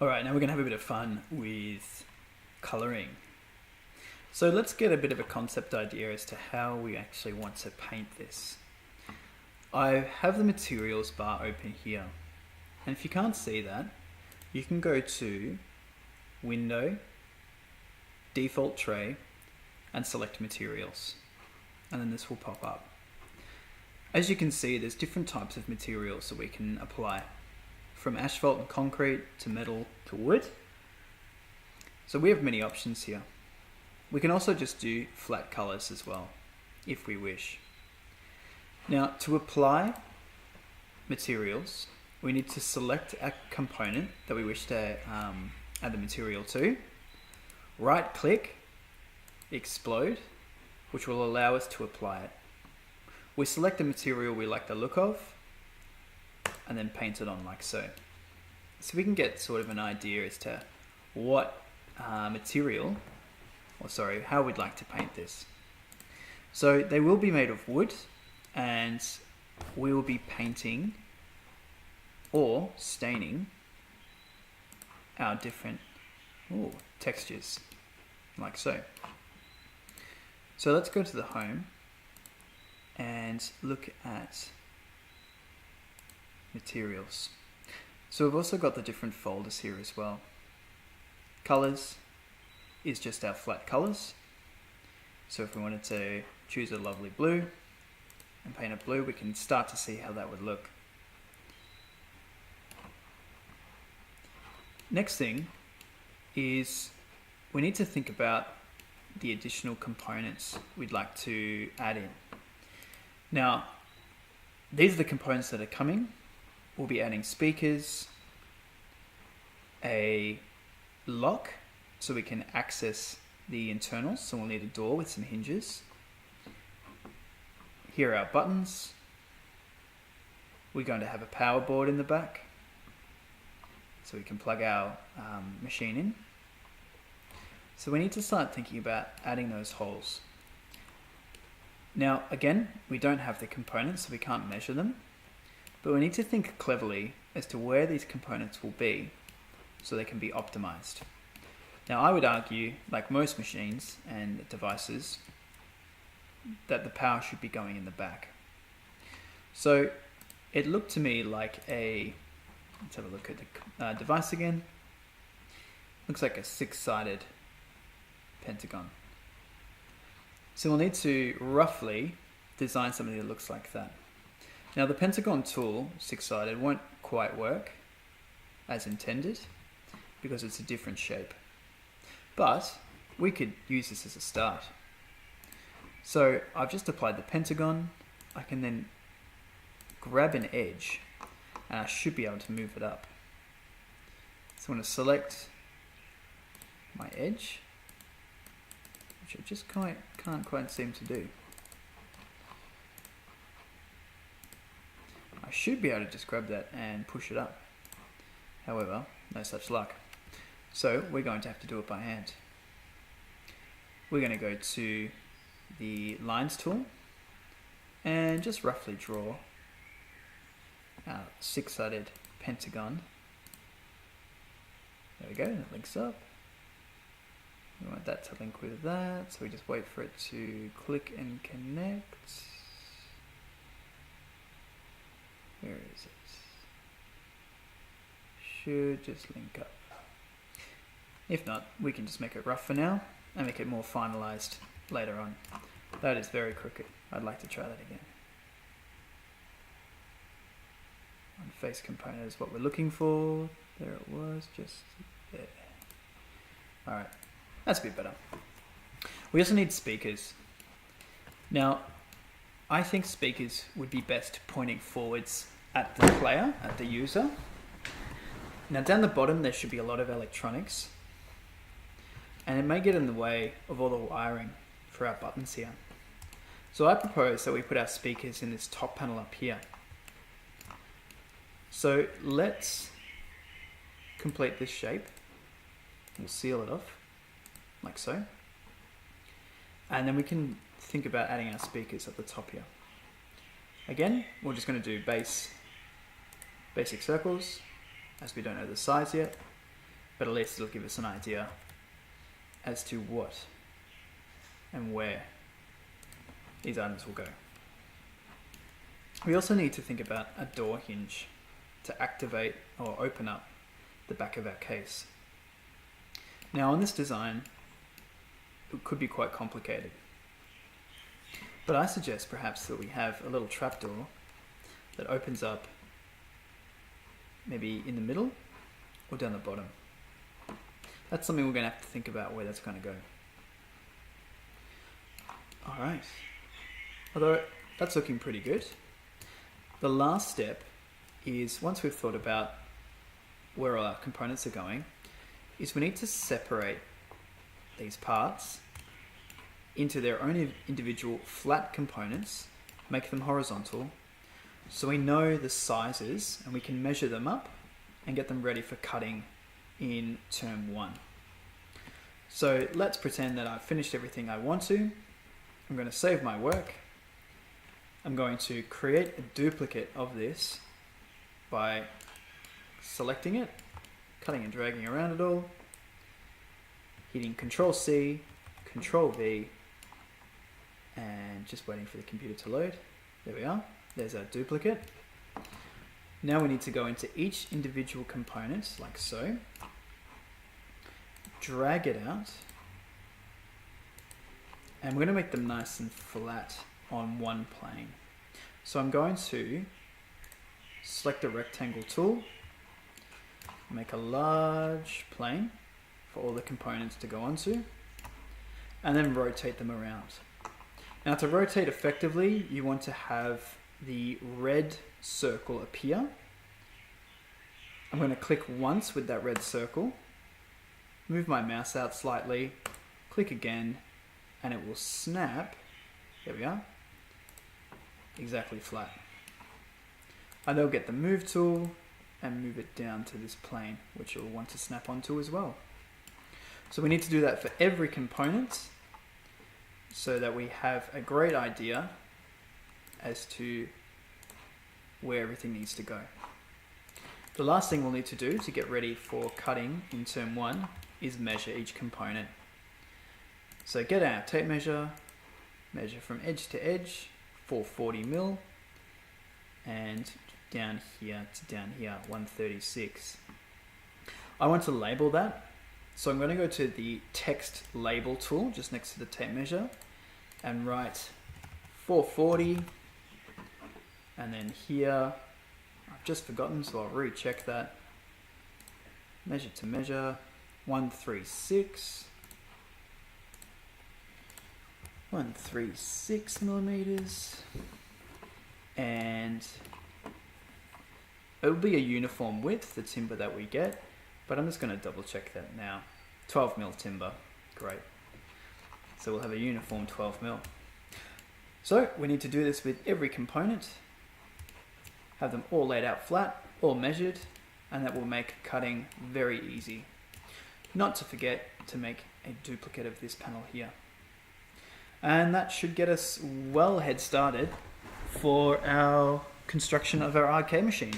Alright, now we're going to have a bit of fun with colouring. So let's get a bit of a concept idea as to how we actually want to paint this. I have the materials bar open here, and if you can't see that, you can go to Window, Default Tray, and select Materials, and then this will pop up. As you can see, there's different types of materials that we can apply, from asphalt and concrete to metal to wood. So we have many options here. We can also just do flat colors as well, if we wish. Now, to apply materials, we need to select a component that we wish to add the material to, right click, explode, which will allow us to apply it. We select the material we like the look of, and then paint it on like so. So we can get sort of an idea as to what how we'd like to paint this. So they will be made of wood, and we will be painting or staining our different textures, like so. So let's go to the home and look at materials. So we've also got the different folders here as well. Colors is just our flat colors. So if we wanted to choose a lovely blue and paint it blue, we can start to see how that would look. Next thing is we need to think about the additional components we'd like to add in. Now, these are the components that are coming. We'll be adding speakers, a lock so we can access the internals, so we'll need a door with some hinges. Here are our buttons. We're going to have a power board in the back so we can plug our machine in. So we need to start thinking about adding those holes. Now again, we don't have the components so we can't measure them, but we need to think cleverly as to where these components will be so they can be optimized. Now I would argue, like most machines and devices, that the power should be going in the back. So it looked to me like let's have a look at the device again. Looks like a 6-sided pentagon. So we'll need to roughly design something that looks like that. Now the pentagon tool, 6-sided, won't quite work as intended because it's a different shape. But we could use this as a start. So I've just applied the pentagon. I can then grab an edge and I should be able to move it up. So I'm going to select my edge, which I just can't quite seem to do. I should be able to just grab that and push it up. However, no such luck. So we're going to have to do it by hand. We're going to go to the lines tool and just roughly draw our 6-sided pentagon. There we go, and it links up. We want that to link with that, so we just wait for it to click and connect. Where is it? Should just link up. If not, we can just make it rough for now and make it more finalized later on. That is very crooked. I'd like to try that again. On face component is what we're looking for. There it was, just there. Alright, that's a bit better. We also need speakers. Now, I think speakers would be best pointing forwards at the player, at the user. Now down the bottom there should be a lot of electronics, and it may get in the way of all the wiring for our buttons here. So I propose that we put our speakers in this top panel up here. So let's complete this shape. We'll seal it off, like so. And then we can think about adding our speakers at the top here. Again, we're just going to do basic circles, as we don't know the size yet. but at least it'll give us an idea as to what and where these items will go. We also need to think about a door hinge to activate or open up the back of our case. Now on this design, it could be quite complicated, but I suggest perhaps that we have a little trapdoor that opens up maybe in the middle or down the bottom. That's something we're going to have to think about where that's going to go. Alright, although that's looking pretty good. The last step is, once we've thought about where our components are going, is we need to separate these parts into their own individual flat components, make them horizontal, so we know the sizes and we can measure them up and get them ready for cutting in term 1. So let's pretend that I've finished everything I want to. I'm going to save my work. I'm going to create a duplicate of this by selecting it, cutting and dragging around it all, hitting Control C, Control V, and just waiting for the computer to load. There we are. There's our duplicate. Now we need to go into each individual component, like so, drag it out, and we're going to make them nice and flat on one plane. So I'm going to select the rectangle tool, make a large plane for all the components to go onto, and then rotate them around. Now to rotate effectively, you want to have the red circle appear. I'm going to click once with that red circle, move my mouse out slightly, click again, and it will snap, there we are, exactly flat. And they'll get the move tool and move it down to this plane, which you'll want to snap onto as well. So we need to do that for every component so that we have a great idea as to where everything needs to go. The last thing we'll need to do to get ready for cutting in term 1 is measure each component. So get our tape measure, measure from edge to edge, 440mm, and down here to down here, 136. I want to label that, so I'm going to go to the text label tool just next to the tape measure and write 440, and then here, I've just forgotten, so I'll recheck that. Measure to measure, 136. 136 millimeters, and it will be a uniform width, the timber that we get, but I'm just going to double check that now. 12mm timber, great. So we'll have a uniform 12mm. So we need to do this with every component, have them all laid out flat, all measured, and that will make cutting very easy. Not to forget to make a duplicate of this panel here. And that should get us well head started for our construction of our arcade machine.